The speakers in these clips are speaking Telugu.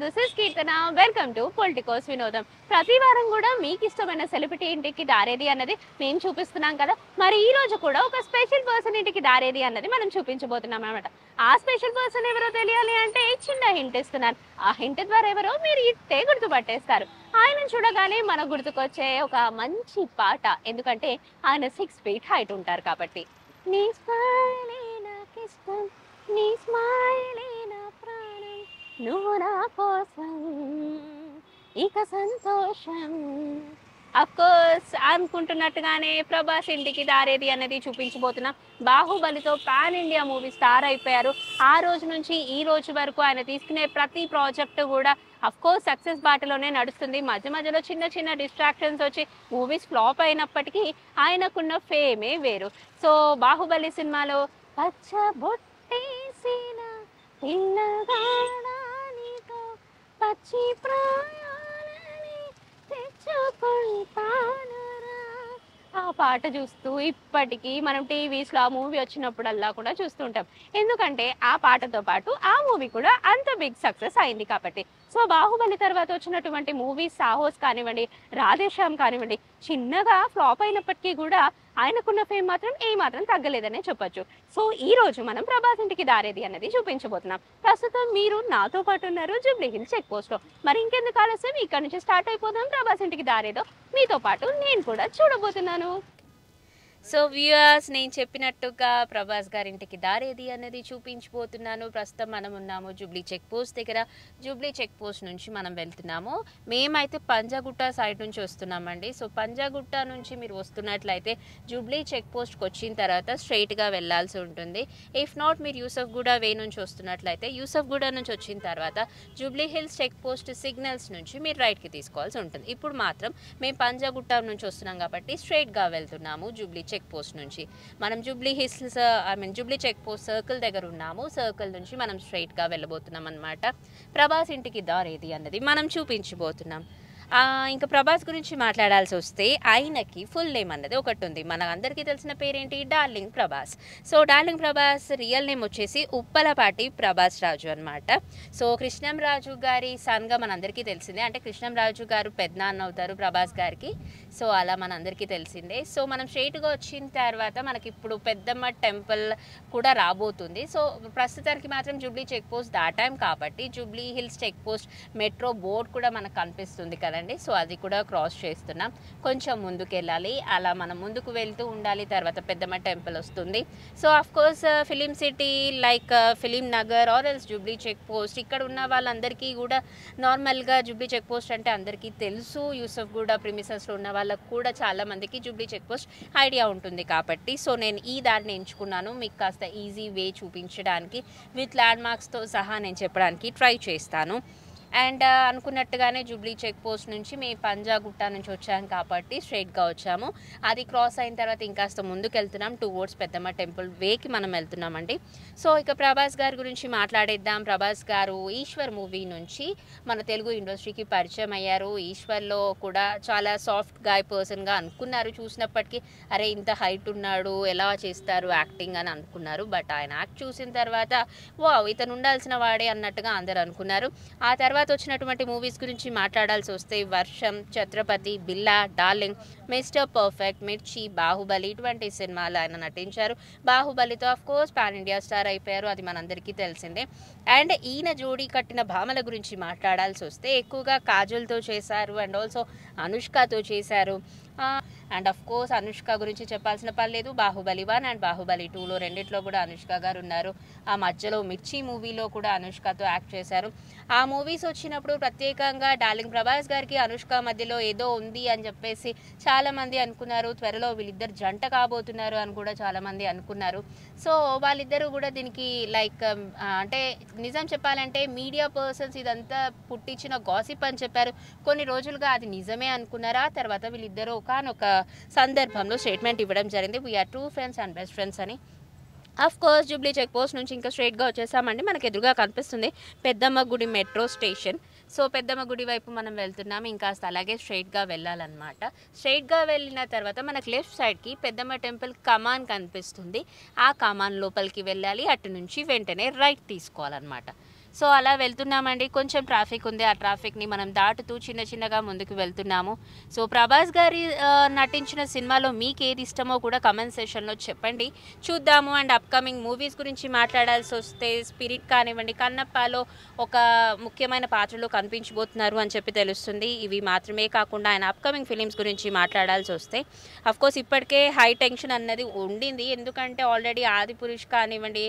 This is Keerthana. Welcome to Politicos వినోదం. ప్రతి వారం కూడా మీకు ఇష్టమైన సెలబ్రిటీ ఇంటికి దారేది అన్నది మేము చూపిస్తున్నాం కదా. మరి ఈ రోజు కూడా ఒక స్పెషల్ పర్సన్ ఇంటికి దారేది అన్నది మనం చూపించబోతున్నాం అనమాట. ఆ స్పెషల్ పర్సన్ ఎవరో తెలియాలి అంటే చిన్న హింట్ ఇస్తున్నాను. ఆ హింట్ ద్వారా ఎవరో మీరు ఇట్టే గుర్తుపట్టేస్తారు. ఆయన చూడగానే మనకు గుర్తుకొచ్చే ఒక మంచి పాట, ఎందుకంటే ఆయన 6 feet హైట్ ఉంటారు కాబట్టి. నీ స్మైలే నాకిష్టం, నీ స్మైలే నా ప్రాణం, నువ్వు నా కోసం ఇక సంతోషం. అఫ్ కోర్స్ అనుకుంటున్నట్టుగానే ప్రభాస్ ఇంటికి దారేది అనేది చూపించబోతున్నాం. బాహుబలితో పాన్ ఇండియా మూవీ స్టార్ అయిపోయారు. ఆ రోజు నుంచి ఈ రోజు వరకు ఆయన తీసుకునే ప్రతి ప్రాజెక్టు కూడా అఫ్ కోర్స్ సక్సెస్ బాటలోనే నడుస్తుంది. మధ్య మధ్యలో చిన్న చిన్న డిస్ట్రాక్షన్స్ వచ్చి మూవీస్ ఫ్లాప్ అయినప్పటికీ ఆయనకున్న ఫేమే వేరు. సో బాహుబలి సినిమాలో పచ్చ బొట్టేసిన పిల్లగాడానితో పచ్చి ప్రాయాలని తెచ్చుకుంటానురా. ఆ పాట చూస్తూ ఇప్పటికీ మనం టీవీస్లో ఆ మూవీ వచ్చినప్పుడల్లా కూడా చూస్తుంటాం. ఎందుకంటే ఆ పాటతో పాటు ఆ మూవీ కూడా అంత బిగ్ సక్సెస్ అయింది కాబట్టి. సో బాహుబలి తర్వాత వచ్చినటువంటి మూవీస్ సాహోస్ కానివ్వండి, రాధేశ్యామ్ కానివ్వండి, చిన్నగా ఫ్లాప్ అయినప్పటికీ కూడా ఆయనకున్న ఫేమ్ మాత్రం ఏమాత్రం తగ్గలేదనే చెప్పొచ్చు. సో ఈ రోజు మనం ప్రభాస్ ఇంటికి దారేది అన్నది చూపించబోతున్నాం. ప్రస్తుతం మీరు నాతో పాటు ఉన్నారు జూబ్లీ హిల్స్ చెక్ పోస్ట్ లో. మరి ఇంకెందుకు ఆలస్యం, ఇక్కడ నుంచి స్టార్ట్ అయిపోదాం. ప్రభాస్ ఇంటికి దారేదో మీతో పాటు నేను కూడా చూడబోతున్నాను. సో వ్యూయర్స్, నేను చెప్పినట్టుగా ప్రభాస్ గారింటికి దారేది అనేది చూపించబోతున్నాను. ప్రస్తుతం మనం ఉన్నాము జూబ్లీ చెక్ పోస్ట్ దగ్గర. జూబ్లీ చెక్ పోస్ట్ నుంచి మనం వెళ్తున్నాము. మేమైతే పంజాగుట్ట సైడ్ నుంచి వస్తున్నామండి. సో పంజాగుట్ట నుంచి మీరు వస్తున్నట్లయితే జూబ్లీ చెక్ పోస్ట్కి వచ్చిన తర్వాత స్ట్రైట్గా వెళ్ళాల్సి ఉంటుంది. ఇఫ్ నాట్ మీరు యూసఫ్గూడ వే నుంచి వస్తున్నట్లయితే యూసఫ్గూడ నుంచి వచ్చిన తర్వాత Jubilee Hills check post signals నుంచి మీరు రైట్కి తీసుకోవాల్సి ఉంటుంది. ఇప్పుడు మాత్రం మేము పంజాగుట్ట నుంచి వస్తున్నాం కాబట్టి స్ట్రైట్గా వెళ్తున్నాము. జూబ్లీ చెక్ పోస్ట్ నుంచి మనం Jubilee Hills Jubilee check post circle దగ్గర ఉన్నాము. సర్కిల్ నుంచి మనం స్ట్రైట్గా వెళ్ళబోతున్నాం అనమాట. ప్రభాస్ ఇంటికి దారేది అన్నది మనం చూపించబోతున్నాం. ఇంకా ప్రభాస్ గురించి మాట్లాడాల్సి వస్తే ఆయనకి ఫుల్ నేమ్ అన్నది ఒకటి ఉంది. మన అందరికీ తెలిసిన పేరేంటి? Darling Prabhas. So darling Prabhas real name వచ్చేసి ఉప్పలపాటి ప్రభాస్ రాజు అనమాట. సో కృష్ణంరాజు గారి సన్గా మనందరికీ తెలిసిందే. అంటే కృష్ణంరాజు గారు పెద్దనాన్న అవుతారు ప్రభాస్ గారికి. సో అలా మనందరికీ తెలిసిందే. సో మనం స్ట్రైట్గా వచ్చిన తర్వాత మనకి ఇప్పుడు పెద్దమ్మ టెంపుల్ కూడా రాబోతుంది. సో ప్రస్తుతానికి మాత్రం జూబ్లీ చెక్ పోస్ట్ దాటాం కాబట్టి Jubilee Hills check post metro board కూడా మనకు కనిపిస్తుంది కదా. సో అది కూడా క్రాస్ చేస్తున్నాం. కొంచెం ముందుకు వెళ్ళాలి, అలా మనం ముందుకు వెళ్తూ ఉండాలి. తర్వాత పెద్దమ్మ టెంపుల్ వస్తుంది. So of course film city like film Nagar or else Jubilee check post, ఇక్కడ ఉన్న వాళ్ళందరికీ కూడా నార్మల్గా జూబ్లీ చెక్ పోస్ట్ అంటే అందరికీ తెలుసు. యూసఫ్గూడ ప్రిమిసెస్లో ఉన్న వాళ్ళకు కూడా చాలా మందికి జూబ్లీ చెక్ పోస్ట్ ఐడియా ఉంటుంది కాబట్టి సో నేను ఈ దారిని ఎంచుకున్నాను. మీకు కాస్త ఈజీ వే చూపించడానికి విత్ ల్యాండ్ మార్క్స్తో సహా నేను చెప్పడానికి ట్రై చేస్తాను. అండ్ అనుకున్నట్టుగానే జూబ్లీ చెక్ పోస్ట్ నుంచి మేము పంజాగుట్ట నుంచి వచ్చాము కాబట్టి స్ట్రైట్గా వచ్చాము. అది క్రాస్ అయిన తర్వాత ఇంకాస్త ముందుకు వెళ్తున్నాం. టువర్డ్స్ పెద్దమ్మ టెంపుల్ వేకి మనం వెళ్తున్నామండి. సో ఇక ప్రభాస్ గారి గురించి మాట్లాడేద్దాం. ప్రభాస్ గారు ఈశ్వర్ మూవీ నుంచి మన తెలుగు ఇండస్ట్రీకి పరిచయం అయ్యారు. ఈశ్వర్లో కూడా చాలా సాఫ్ట్ గాయ్ పర్సన్గా అనుకున్నారు. చూసినప్పటికీ అరే ఇంత హైట్ ఉన్నాడు, ఎలా చేస్తారు యాక్టింగ్ అని అనుకున్నారు. బట్ ఆయన యాక్ట్ చూసిన తర్వాత వావ్ ఇతను ఉండాల్సిన వాడే అన్నట్టుగా అందరు అనుకున్నారు. ఆ తర్వాత వచ్చినటువంటి మూవీస్ గురించి మాట్లాడాల్సి వస్తే వర్షం, ఛత్రపతి, బిల్లా, డార్లింగ్, మిస్టర్ పర్ఫెక్ట్, మిర్చి, బాహుబలి ఇటువంటి సినిమాలు ఆయన నటించారు. బాహుబలితో of course pan India star అయిపోయారు, అది మనందరికీ తెలిసిందే. అండ్ ఈయన జోడీ కట్టిన భామల గురించి మాట్లాడాల్సి వస్తే ఎక్కువగా కాజల్తో చేశారు అండ్ ఆల్సో అనుష్కతో చేశారు. అండ్ ఆఫ్ కోర్స్ అనుష్క గురించి చెప్పాల్సిన పని లేదు. బాహుబలి 1 అండ్ బాహుబలి 2లో రెండిట్లో కూడా అనుష్క గారు ఉన్నారు. ఆ మధ్యలో మిర్చి మూవీలో కూడా అనుష్కతో యాక్ట్ చేశారు. ఆ మూవీస్ వచ్చినప్పుడు ప్రత్యేకంగా డార్లింగ్ ప్రభాస్ గారికి అనుష్క మధ్యలో ఏదో ఉంది అని చెప్పేసి చాలామంది అనుకున్నారు. త్వరలో వీళ్ళిద్దరు జంట కాబోతున్నారు అని కూడా చాలామంది అనుకున్నారు. సో వాళ్ళిద్దరూ కూడా దీనికి లైక్ అంటే నిజం చెప్పాలంటే మీడియా పర్సన్స్ ఇదంతా పుట్టించిన గాసిప్ అని చెప్పారు. కొన్ని రోజులుగా అది నిజమే అనుకున్నారా. తర్వాత వీళ్ళిద్దరూ ఒకనొక సందర్భంలో స్టేట్మెంట్ ఇవ్వడం జరిగింది, we're true friends and best friends అని. Of course Jubilee check post నుంచి ఇంకా స్ట్రైట్గా వచ్చేసామండి. మనకు ఎదురుగా కనిపిస్తుంది పెద్దమ్మ గుడి మెట్రో స్టేషన్. సో పెద్దమ్మ గుడి వైపు మనం వెళ్తున్నాము. ఇంకా అలాగే స్ట్రైట్గా వెళ్ళాలన్నమాట. స్ట్రైట్గా వెళ్ళిన తర్వాత మనకు లెఫ్ట్ సైడ్కి పెద్దమ్మ టెంపుల్ కమాన్ కనిపిస్తుంది. ఆ కమాన్ లోపలికి వెళ్ళాలి. అటు నుంచి వెంటనే రైట్ తీసుకోవాలన్నమాట. సో అలా వెళ్తున్నామండి. కొంచెం ట్రాఫిక్ ఉంది. ఆ ట్రాఫిక్‌ని మనం దాటుతూ చిన్న చిన్నగా ముందుకు వెళ్తున్నాము. సో ప్రభాస్ గారి నటించిన సినిమాలో మీకేది ఇష్టమో కూడా కామెంట్ సెక్షన్‌లో చెప్పండి. చూద్దాము. అండ్ అప్‌కమింగ్ మూవీస్ గురించి మాట్లాడాల్సొస్తే 'స్పిరిట్' కానివ్వండి, 'కన్నప్పలో' ఒక ముఖ్యమైన పాత్రలో కనిపించబోతున్నారు అని చెప్పి తెలుస్తుంది. ఇవి మాత్రమే కాకుండా ఆయన అప్‌కమింగ్ ఫిలిమ్స్ గురించి మాట్లాడాల్సొస్తే అఫ్‌కోర్స్ ఇప్పటికే హై టెన్షన్ అన్నది ఉండింది. ఎందుకంటే ఆల్రెడీ 'ఆదిపురుష్' కానివ్వండి,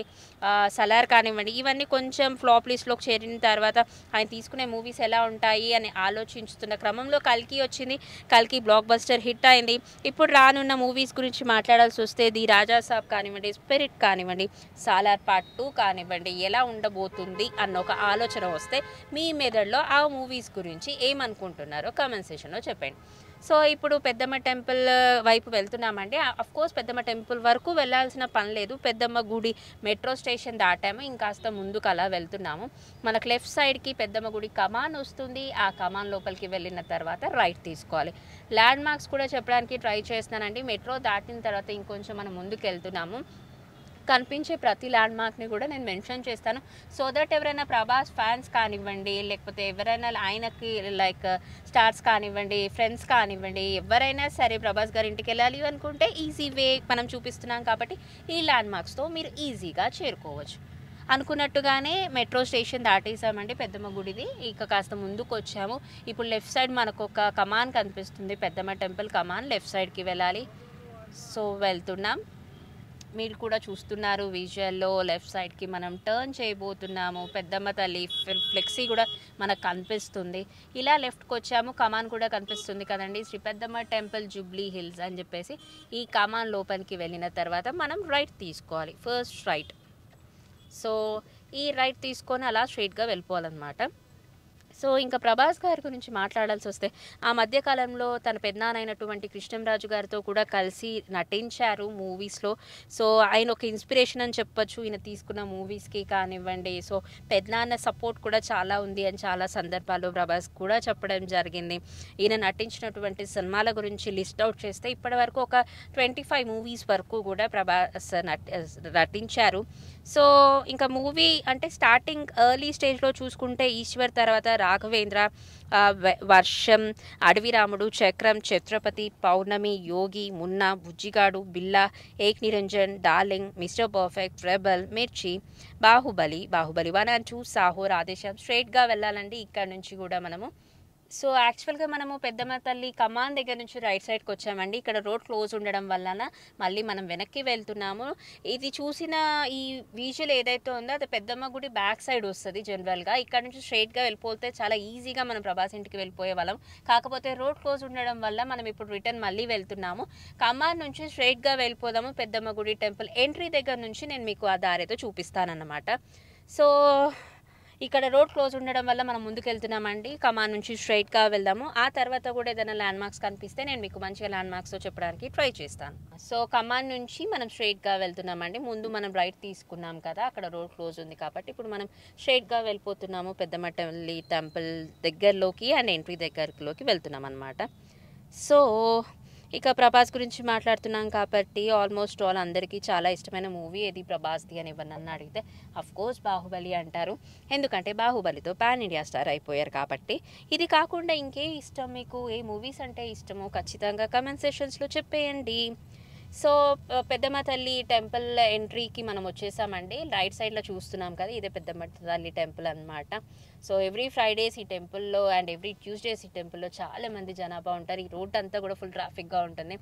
'సలార్' కానివ్వండి, ఇవన్నీ కొంచెం ఫ్లాప్ లిస్ట్‌లోకి చేరిన తర్వాత ఆయన తీసుకునే మూవీస్ ఎలా ఉంటాయి అని ఆలోచించుతున్న క్రమంలో 'కల్కి' వచ్చింది. 'కల్కి' బ్లాక్ బస్టర్ హిట్ అయింది. ఇప్పుడు రానున్న మూవీస్ గురించి మాట్లాడాల్సొస్తే 'ది రాజా సాబ్' కానివ్వండి, 'స్పిరిట్' కానివ్వండి, 'సాలార్ పార్ట్ 2' కానివ్వండి, ఎలా ఉండబోతుంది అన్న ఒక ఆలోచన వస్తే మీ మెదడులో ఆ మూవీస్ గురించి ఏమనుకుంటున్నారో కామెంట్ సెక్షన్‌లో చెప్పండి. సో ఇప్పుడు పెద్దమ్మ టెంపుల్ వైపు వెళ్తున్నామండి. అఫ్‌కోర్స్ పెద్దమ్మ టెంపుల్ వరకు వెళ్ళాల్సిన పని లేదు. పెద్దమ్మ గుడి మెట్రో స్టేషన్ దాటాము. ఇంకాస్త ముందుకు అలా వెళ్తున్నాము. మనకు లెఫ్ట్ సైడ్‌కి పెద్దమ్మ గుడి కమాన్ వస్తుంది. ఆ కమాన్ లోపలికి వెళ్ళిన తర్వాత రైట్ తీసుకోవాలి. ల్యాండ్ మార్క్స్ కూడా చెప్పడానికి ట్రై చేస్తున్నానండి. మెట్రో దాటిన తర్వాత ఇంకొంచెం మనం ముందుకు వెళ్తున్నాము. కనిపించే ప్రతి ల్యాండ్ మార్క్ని కూడా నేను మెన్షన్ చేస్తాను. సో దట్ ఎవరైనా ప్రభాస్ ఫ్యాన్స్ కానివ్వండి, లేకపోతే ఎవరైనా ఆయనకి లైక్ స్టార్స్ కానివ్వండి, ఫ్రెండ్స్ కానివ్వండి, ఎవరైనా సరే ప్రభాస్ గారి ఇంటికి వెళ్ళాలి అనుకుంటే ఈజీ వే మనం చూపిస్తున్నాం కాబట్టి ఈ ల్యాండ్ మార్క్స్తో మీరు ఈజీగా చేరుకోవచ్చు. అనుకున్నట్టుగానే మెట్రో స్టేషన్ దాటేసామండి పెద్దమ్మ గుడిది. ఇక కాస్త ముందుకు వచ్చాము. ఇప్పుడు లెఫ్ట్ సైడ్ మనకు ఒక కమాన్ కనిపిస్తుంది. పెద్దమ్మ టెంపుల్ కమాన్ లెఫ్ట్ సైడ్కి వెళ్ళాలి. సో వెళ్తున్నాం. మీరు కూడా చూస్తున్నారు విజువల్లో లెఫ్ట్ సైడ్కి మనం టర్న్ చేయబోతున్నాము. పెద్దమ్మ తల్లి ఫ్లెక్సీ కూడా మనకు కనిపిస్తుంది. ఇలా లెఫ్ట్కి వచ్చాము. కమాన్ కూడా కనిపిస్తుంది కదండి, శ్రీ పెద్దమ్మ టెంపుల్ జూబ్లీ హిల్స్ అని చెప్పేసి. ఈ కమాన్ లోపలికి వెళ్ళిన తర్వాత మనం రైట్ తీసుకోవాలి, ఫస్ట్ రైట్. సో ఈ రైట్ తీసుకొని అలా స్ట్రైట్గా వెళ్ళిపోవాలన్నమాట. సో ఇంకా ప్రభాస్ గారి గురించి మాట్లాడాల్సి వస్తే ఆ మధ్యకాలంలో తన పెద్దనాన్నైనటువంటి కృష్ణంరాజు గారితో కూడా కలిసి నటించారు మూవీస్లో. సో ఆయన ఒక ఇన్స్పిరేషన్ అని చెప్పొచ్చు ఈయన తీసుకున్న మూవీస్కి కానివ్వండి. సో పెద్దనాన్న సపోర్ట్ కూడా చాలా ఉంది అని చాలా సందర్భాల్లో ప్రభాస్ కూడా చెప్పడం జరిగింది. ఈయన నటించినటువంటి సినిమాల గురించి లిస్ట్ అవుట్ చేస్తే ఇప్పటి వరకు ఒక 25 మూవీస్ వరకు కూడా ప్రభాస్ నటించారు. సో ఇంకా మూవీ అంటే స్టార్టింగ్ ఎర్లీ స్టేజ్లో చూసుకుంటే ఈశ్వర్ తర్వాత రాఘవేంద్ర, వర్షం, అడవి రాముడు, చక్రం, ఛత్రపతి, పౌర్ణమి, యోగి, Munna, Bujjigadu, Billa, Ek Niranjan, Darling, Mister Perfect, Rebel, Mirchi, Baahubali 1 and 2, Saaho, Radhe Shyam. స్ట్రైట్గా వెళ్ళాలండి ఇక్కడ నుంచి కూడా మనము. సో యాక్చువల్గా మనము పెద్దమ్మ తల్లి కమాన్ దగ్గర నుంచి రైట్ సైడ్కి వచ్చామండి. ఇక్కడ రోడ్ క్లోజ్ ఉండడం వలన మళ్ళీ మనం వెనక్కి వెళ్తున్నాము. ఇది చూసిన ఈ విజువల్ ఏదైతే ఉందో అది పెద్దమ్మ గుడి బ్యాక్ సైడ్ వస్తుంది జనరల్గా. ఇక్కడ నుంచి స్ట్రైట్గా వెళ్ళిపోతే చాలా ఈజీగా మనం ప్రభాస్ ఇంటికి వెళ్ళిపోయే వాళ్ళం. కాకపోతే రోడ్ క్లోజ్ ఉండడం వల్ల మనం ఇప్పుడు రిటర్న్ మళ్ళీ వెళ్తున్నాము. కమాన్ నుంచి స్ట్రైట్గా వెళ్ళిపోదాము. పెద్దమ్మ గుడి టెంపుల్ ఎంట్రీ దగ్గర నుంచి నేను మీకు ఆ దారితో చూపిస్తానన్నమాట. సో ఇక్కడ రోడ్ క్లోజ్ ఉండడం వల్ల మనం ముందుకు వెళ్తున్నామండి. కమాన్ నుంచి స్ట్రైట్గా వెళ్దాము. ఆ తర్వాత కూడా ఏదైనా ల్యాండ్ మార్క్స్ కనిపిస్తే నేను మీకు మంచిగా ల్యాండ్ మార్క్స్తో చెప్పడానికి ట్రై చేస్తాను. సో కమాన్ నుంచి మనం స్ట్రైట్గా వెళ్తున్నామండి. ముందు మనం రైట్ తీసుకున్నాం కదా, అక్కడ రోడ్ క్లోజ్ ఉంది కాబట్టి ఇప్పుడు మనం స్ట్రైట్గా వెళ్ళిపోతున్నాము. పెద్దమ్మ తల్లి టెంపుల్ దగ్గరలోకి అండ్ ఎంట్రీ దగ్గరలోకి వెళ్తున్నాం అన్నమాట. సో ఇక ప్రభాస్ గురించి మాట్లాడుతున్నాం కాబట్టి ఆల్మోస్ట్ ఆల్ అందరికీ చాలా ఇష్టమైన మూవీ ఏది ప్రభాస్ది అని ఎవరన్నా అడిగితే అఫ్కోర్స్ బాహుబలి అంటారు. ఎందుకంటే బాహుబలితో పాన్ ఇండియా స్టార్ అయిపోయారు కాబట్టి. ఇది కాకుండా ఇంకే ఇష్టం మీకు, ఏ మూవీస్ అంటే ఇష్టమో ఖచ్చితంగా కమెంట్ సెక్షన్స్లో చెప్పేయండి. సో పెద్దమ్మ తల్లి టెంపుల్ ఎంట్రీకి మనం వచ్చేసామండి. రైట్ సైడ్లో చూస్తున్నాం కదా, ఇదే పెద్దమ్మ తల్లి టెంపుల్ అనమాట. సో ఎవ్రీ ఫ్రైడేస్ ఈ టెంపుల్లో అండ్ ఎవ్రీ ట్యూస్డేస్ ఈ టెంపుల్లో చాలామంది జనాభా ఉంటారు. ఈ రోడ్ అంతా కూడా ఫుల్ ట్రాఫిక్గా ఉంటుంది.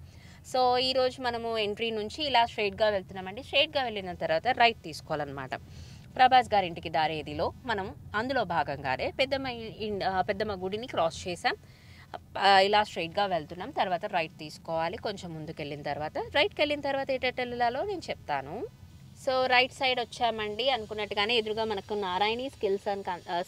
సో ఈరోజు మనము ఎంట్రీ నుంచి ఇలా స్ట్రైట్గా వెళ్తున్నామండి. స్ట్రైట్గా వెళ్ళిన తర్వాత రైట్ తీసుకోవాలన్నమాట. ప్రభాస్ గారి ఇంటికి దారేదిలో మనం అందులో భాగంగానే పెద్దమ్మ గుడిని క్రాస్ చేసాం. ఇలా స్ట్రైట్గా వెళ్తున్నాం. తర్వాత రైట్ తీసుకోవాలి. కొంచెం ముందుకు వెళ్ళిన తర్వాత రైట్కి వెళ్ళిన తర్వాత ఎటు వెళ్ళాలో నేను చెప్తాను. సో రైట్ సైడ్ వచ్చామండి. అనుకున్నట్టుగానే ఎదురుగా మనకు నారాయణి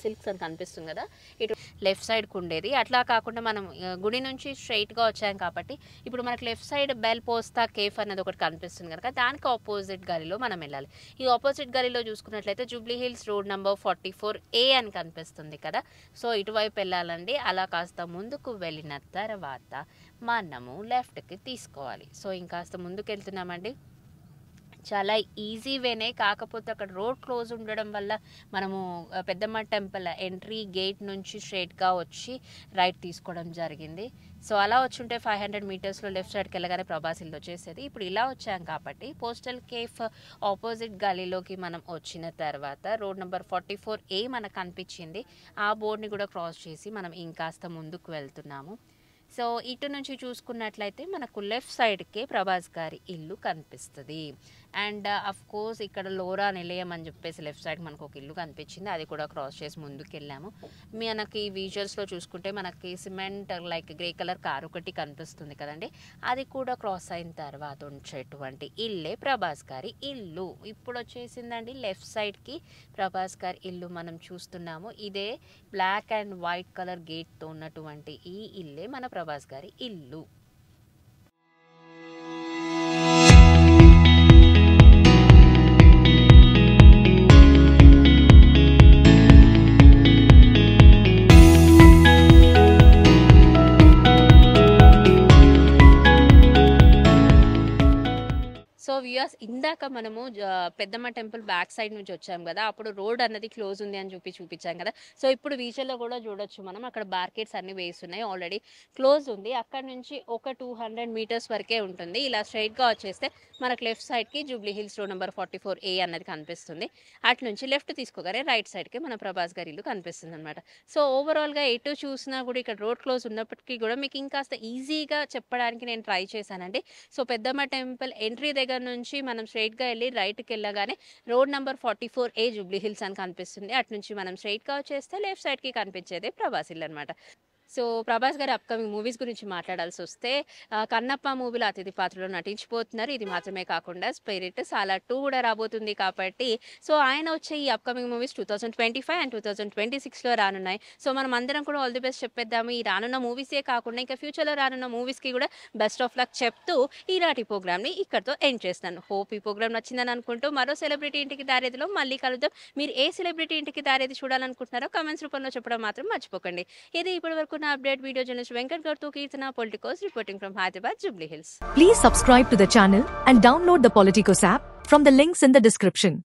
సిల్క్స్ అని కనిపిస్తుంది కదా, ఇటు లెఫ్ట్ సైడ్కి ఉండేది. అట్లా కాకుండా మనం గుడి నుంచి స్ట్రైట్గా వచ్చాం కాబట్టి ఇప్పుడు మనకు లెఫ్ట్ సైడ్ బెల్ పోస్తా కేఫ్ అనేది ఒకటి కనిపిస్తుంది కనుక దానికి ఆపోజిట్ గలీలో మనం వెళ్ళాలి. ఈ ఆపోజిట్ గలీలో చూసుకున్నట్లయితే Jubilee hills road number 44A అని కనిపిస్తుంది కదా. సో ఇటువైపు వెళ్ళాలండి. అలా కాస్త ముందుకు వెళ్ళిన తర్వాత మనము లెఫ్ట్కి తీసుకోవాలి. సో ఇంకాస్త ముందుకు వెళ్తున్నామండి. చాలా ఈజీ వేనే. కాకపోతే అక్కడ రోడ్ క్లోజ్ ఉండడం వల్ల మనము పెద్దమ్మ టెంపుల్ ఎంట్రీ గేట్ నుంచి స్ట్రైట్గా వచ్చి రైట్ తీసుకోవడం జరిగింది. సో అలా వచ్చుంటే 500 మీటర్స్లో లెఫ్ట్ సైడ్కి వెళ్ళగానే ప్రభాస్ ఇల్లు వచ్చేసేది. ఇప్పుడు ఇలా వచ్చాం కాబట్టి పోస్టల్ కేఫ్ ఆపోజిట్ గలీలోకి మనం వచ్చిన తర్వాత రోడ్ నెంబర్ 44A మనకు కనిపించింది. ఆ బోర్డ్ని కూడా క్రాస్ చేసి మనం ఇంకాస్త ముందుకు వెళ్తున్నాము. సో ఇటు నుంచి చూసుకున్నట్లయితే మనకు లెఫ్ట్ సైడ్కే ప్రభాస్ గారి ఇల్లు కనిపిస్తుంది. అండ్ అఫ్ కోర్స్ ఇక్కడ లోరా నిలయం అని చెప్పేసి లెఫ్ట్ సైడ్ మనకు ఒక ఇల్లు కనిపించింది. అది కూడా క్రాస్ చేసి ముందుకు వెళ్ళాము. మనకి విజువల్స్లో చూసుకుంటే మనకి cement like grey colour car ఒకటి కనిపిస్తుంది కదండి. అది కూడా క్రాస్ అయిన తర్వాత ఉంచేటువంటి ఇల్లే ప్రభాస్ గారి ఇల్లు. ఇప్పుడు వచ్చేసిందండి లెఫ్ట్ సైడ్కి ప్రభాస్ గారి ఇల్లు మనం చూస్తున్నాము. ఇదే బ్లాక్ అండ్ వైట్ కలర్ గేట్తో ఉన్నటువంటి ఈ ఇల్లే మన ప్రభాస్ గారి ఇల్లు. సో వ్యూయర్స్, ఇందాక మనము పెద్దమ్మ టెంపుల్ బ్యాక్ సైడ్ నుంచి వచ్చాం కదా, అప్పుడు రోడ్ అన్నది క్లోజ్ ఉంది అని చూపించాం కదా. సో ఇప్పుడు విజువల్లో కూడా చూడొచ్చు మనం, అక్కడ బార్కెట్స్ అన్ని వేస్తున్నాయి, ఆల్రెడీ క్లోజ్ ఉంది. అక్కడ నుంచి ఒక 200 మీటర్స్ వరకే ఉంటుంది. ఇలా స్ట్రైట్గా వచ్చేస్తే మనకు లెఫ్ట్ సైడ్కి Jubilee hills road number 44A అన్నది కనిపిస్తుంది. అటు నుంచి లెఫ్ట్ తీసుకోగానే రైట్ సైడ్కి మన ప్రభాస్ గారి ఇల్లు కనిపిస్తుంది అనమాట. సో ఓవరాల్గా ఎటు చూసినా కూడా ఇక్కడ రోడ్ క్లోజ్ ఉన్నప్పటికీ కూడా మీకు ఇంకాస్త ఈజీగా చెప్పడానికి నేను ట్రై చేశానండి. సో పెద్దమ్మ టెంపుల్ ఎంట్రీ దగ్గర నుంచి మనం స్ట్రైట్గా వెళ్ళి రైట్కి వెళ్ళగానే road number 44A Jubilee hills అని కనిపిస్తుంది. అటు నుంచి మనం స్ట్రైట్గా వచ్చేస్తే లెఫ్ట్ సైడ్కి కనిపించేదే ప్రభాస్ ఇల్లు అనమాట. సో ప్రభాస్ గారి అప్కమింగ్ మూవీస్ గురించి మాట్లాడాల్సి వస్తే కన్నప్ప మూవీలో అతిథి పాత్రలో నటించిపోతున్నారు. ఇది మాత్రమే కాకుండా స్పిరిట్, సాలా 2 కూడా రాబోతుంది కాబట్టి సో ఆయన వచ్చే ఈ అప్కమింగ్ మూవీస్ 2025 అండ్ 2026లో రానున్నాయి. సో మనం అందరం కూడా ఆల్ ది బెస్ట్ చెప్పేద్దాము. ఈ రానున్న మూవీసే కాకుండా ఇంకా ఫ్యూచర్లో రానున్న మూవీస్కి కూడా బెస్ట్ ఆఫ్ లక్ చెప్తూ ఈనాటి ప్రోగ్రామ్ని ఇక్కడితో ఎండ్ చేస్తాను. హోప్ ఈ ప్రోగ్రామ్ నచ్చిందని అనుకుంటూ మరో సెలబ్రిటీ ఇంటికి దారేదిలో మళ్ళీ కలుద్దాం. మీరు ఏ సెలబ్రిటీ ఇంటికి దారేది చూడాలనుకుంటున్నారో కమెంట్స్ రూపంలో చెప్పడం మాత్రం మర్చిపోకండి. ఇది ఇప్పటి వరకు update video journalist Venkat Gartu Kirtana Politicos reporting from Hyderabad, Jubilee Hills. Please subscribe to the channel and download the Politicos app from the links in the description.